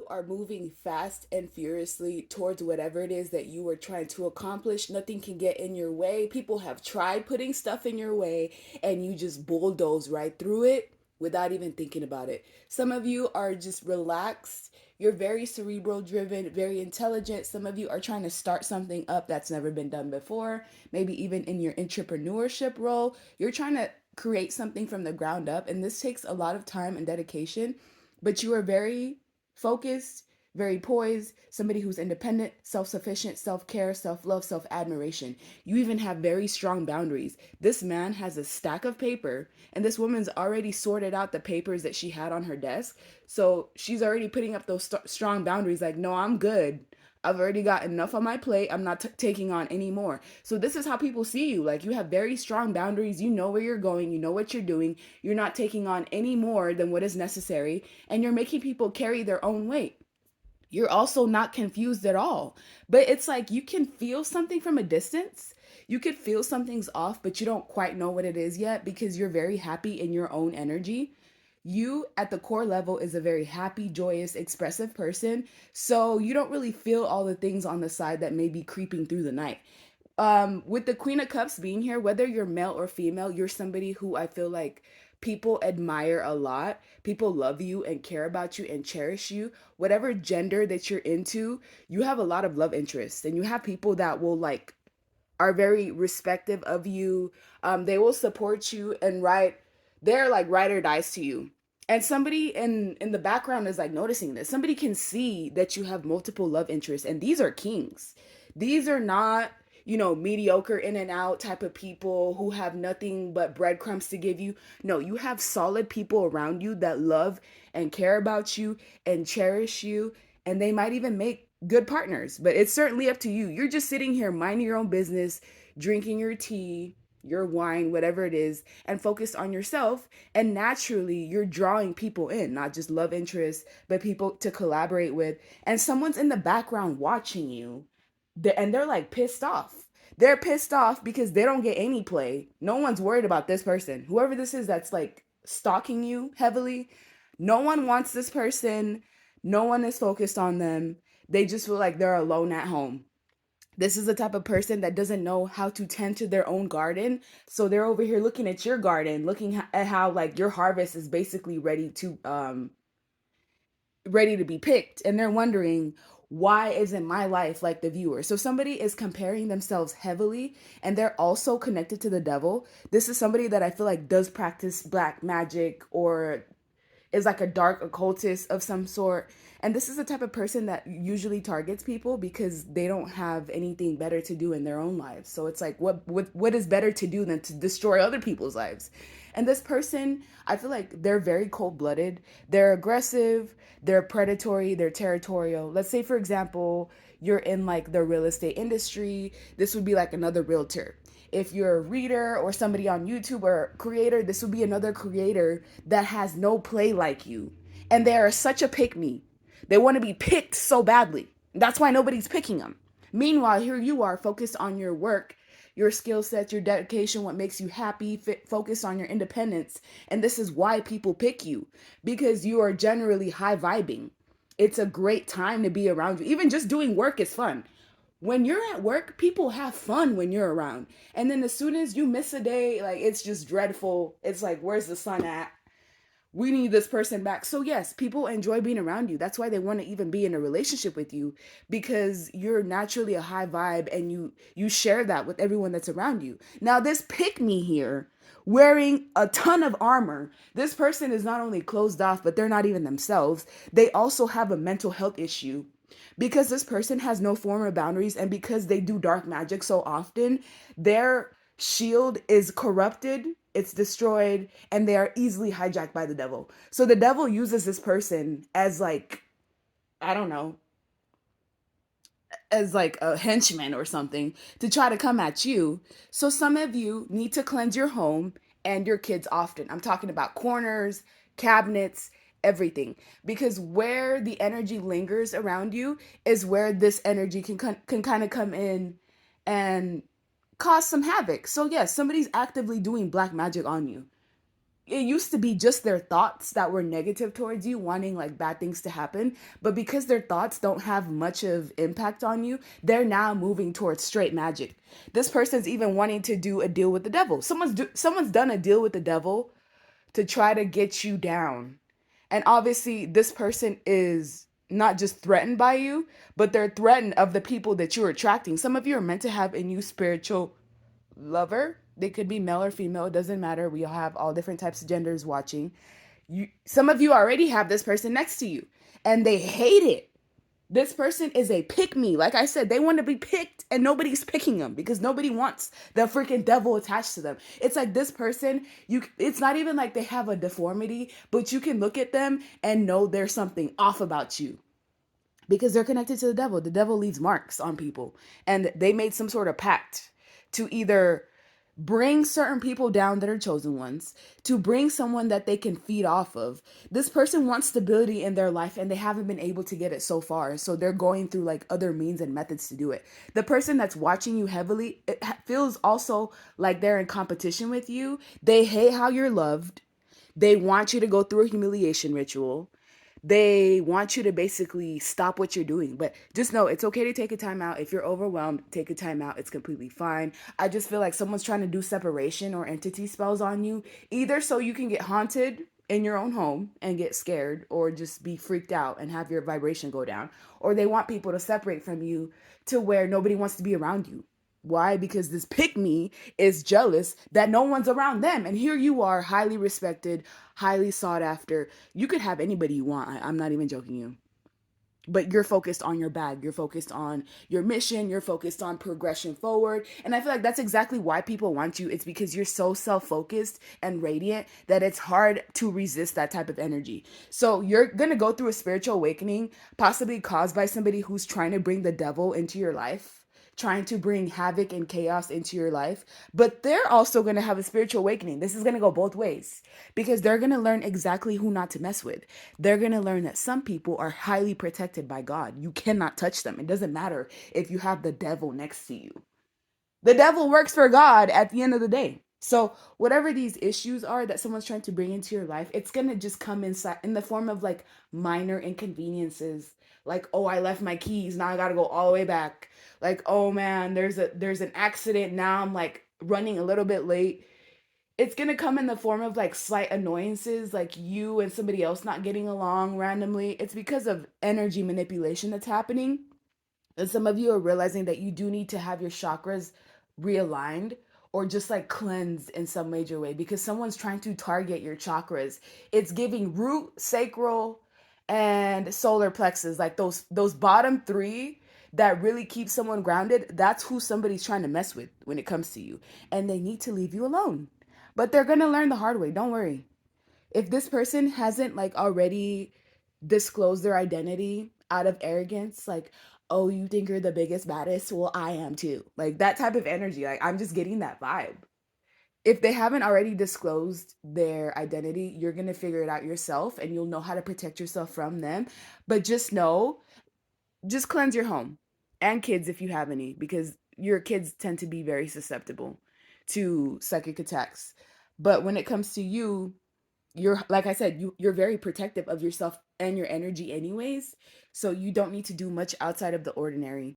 are moving fast and furiously towards whatever it is that you are trying to accomplish. Nothing can get in your way. People have tried putting stuff in your way, and you just bulldoze right through it without even thinking about it. Some of you are just relaxed. You're very cerebral driven, very intelligent. Some of you are trying to start something up that's never been done before. Maybe even in your entrepreneurship role, you're trying to create something from the ground up. And this takes a lot of time and dedication, but you are very focused, very poised, somebody who's independent, self sufficient, self care, self love, self admiration. You even have very strong boundaries. This man has a stack of paper, and this woman's already sorted out the papers that she had on her desk. So she's already putting up those strong boundaries like, no, I'm good. I've already got enough on my plate. I'm not taking on any more. So this is how people see you. Like, you have very strong boundaries. You know where you're going. You know what you're doing. You're not taking on any more than what is necessary. And you're making people carry their own weight. You're also not confused at all. But it's like you can feel something from a distance. You could feel something's off, but you don't quite know what it is yet because you're very happy in your own energy. You at the core level is a very happy, joyous, expressive person. So you don't really feel all the things on the side that may be creeping through the night. With the Queen of Cups being here, whether you're male or female, you're somebody who I feel like people admire a lot. People love you and care about you and cherish you. Whatever gender that you're into, you have a lot of love interests, and you have people that will like are very respective of you. They will support you and they're like ride or dies to you. And somebody in the background is like noticing this. Somebody can see that you have multiple love interests, and these are kings. These are not, mediocre in and out type of people who have nothing but breadcrumbs to give you. No, you have solid people around you that love and care about you and cherish you, and they might even make good partners, but it's certainly up to you. You're just sitting here minding your own business, drinking your tea, your wine, whatever it is, and focused on yourself. And naturally, you're drawing people in, not just love interests, but people to collaborate with. And someone's in the background watching you, and they're like pissed off. They're pissed off because they don't get any play. No one's worried about this person. Whoever this is that's like stalking you heavily, no one wants this person. No one is focused on them. They just feel like they're alone at home. This is the type of person that doesn't know how to tend to their own garden. So they're over here looking at your garden, looking at how like your harvest is basically ready to be picked, and they're wondering, why isn't my life like the viewer? So somebody is comparing themselves heavily, and they're also connected to the devil. This is somebody that I feel like does practice black magic or is like a dark occultist of some sort. And this is the type of person that usually targets people because they don't have anything better to do in their own lives. So it's like, what is better to do than to destroy other people's lives? And this person, I feel like they're very cold-blooded. They're aggressive, they're predatory, they're territorial. Let's say, for example, you're in like the real estate industry. This would be like another realtor. If you're a reader or somebody on YouTube or a creator, this would be another creator that has no play like you. And they are such a pick me. They want to be picked so badly. That's why nobody's picking them. Meanwhile, here you are focused on your work, your skill sets, your dedication, what makes you happy, focused on your independence. And this is why people pick you, because you are generally high vibing. It's a great time to be around you. Even just doing work is fun. When you're at work, people have fun when you're around. And then as soon as you miss a day, like it's just dreadful. It's like, where's the sun at? We need this person back. So yes, people enjoy being around you. That's why they want to even be in a relationship with you, because you're naturally a high vibe and you share that with everyone that's around you. Now this pick me here wearing a ton of armor. This person is not only closed off, but they're not even themselves. They also have a mental health issue because this person has no form of boundaries, and because they do dark magic so often, their shield is corrupted, it's destroyed, and they are easily hijacked by the devil. So the devil uses this person as like, I don't know, as like a henchman or something to try to come at you. So some of you need to cleanse your home and your kids often. I'm talking about corners, cabinets, everything, because where the energy lingers around you is where this energy can kind of come in and cause some havoc. So yes, somebody's actively doing black magic on you. it used to be just their thoughts that were negative towards you, wanting like bad things to happen. But because their thoughts don't have much of impact on you, they're now moving towards straight magic. This person's even wanting to do a deal with the devil. Someone's done a deal with the devil to try to get you down. And obviously, this person is not just threatened by you, but they're threatened of the people that you're attracting. Some of you are meant to have a new spiritual lover. They could be male or female, it doesn't matter. We all have all different types of genders watching. Some of you already have this person next to you and they hate it. This person is a pick me. Like I said, they want to be picked and nobody's picking them because nobody wants the freaking devil attached to them. It's like this person, it's not even like they have a deformity, but you can look at them and know there's something off about you because they're connected to the devil. The devil leaves marks on people and they made some sort of pact to either bring certain people down that are chosen ones, to bring someone that they can feed off of. This person wants stability in their life and they haven't been able to get it so far. So they're going through like other means and methods to do it. The person that's watching you heavily, it feels also like they're in competition with you. They hate how you're loved. They want you to go through a humiliation ritual. They want you to basically stop what you're doing. But just know it's okay to take a time out. If you're overwhelmed, take a time out. It's completely fine. I just feel like someone's trying to do separation or entity spells on you, either so you can get haunted in your own home and get scared or just be freaked out and have your vibration go down, or they want people to separate from you to where nobody wants to be around you. Why? Because this pick me is jealous that no one's around them. And here you are, highly respected, highly sought after. You could have anybody you want. I'm not even joking you. But you're focused on your bag. You're focused on your mission. You're focused on progression forward. And I feel like that's exactly why people want you. It's because you're so self-focused and radiant that it's hard to resist that type of energy. So you're going to go through a spiritual awakening, possibly caused by somebody who's trying to bring the devil into your life, trying to bring havoc and chaos into your life. But they're also going to have a spiritual awakening. This is going to go both ways because they're going to learn exactly who not to mess with. They're going to learn that some people are highly protected by God. You cannot touch them. It doesn't matter if you have the devil next to you. The devil works for God at the end of the day. So whatever these issues are that someone's trying to bring into your life, it's going to just come inside in the form of like minor inconveniences. Like, oh, I left my keys. Now I got to go all the way back. Like, oh man, there's an accident. Now I'm like running a little bit late. It's going to come in the form of like slight annoyances, like you and somebody else not getting along randomly. It's because of energy manipulation that's happening. And some of you are realizing that you do need to have your chakras realigned or just like cleansed in some major way because someone's trying to target your chakras. It's giving root, sacral, and solar plexus, like those bottom three that really keep someone grounded. That's who somebody's trying to mess with when it comes to you. And they need to leave you alone. But they're going to learn the hard way. Don't worry. If this person hasn't like already disclosed their identity out of arrogance, like, oh, you think you're the biggest, baddest? Well, I am too. Like that type of energy. Like I'm just getting that vibe. If they haven't already disclosed their identity, you're going to figure it out yourself and you'll know how to protect yourself from them. But just know, just cleanse your home and kids if you have any, because your kids tend to be very susceptible to psychic attacks. But when it comes to you, you're like I said, you're very protective of yourself and your energy anyways, so you don't need to do much outside of the ordinary.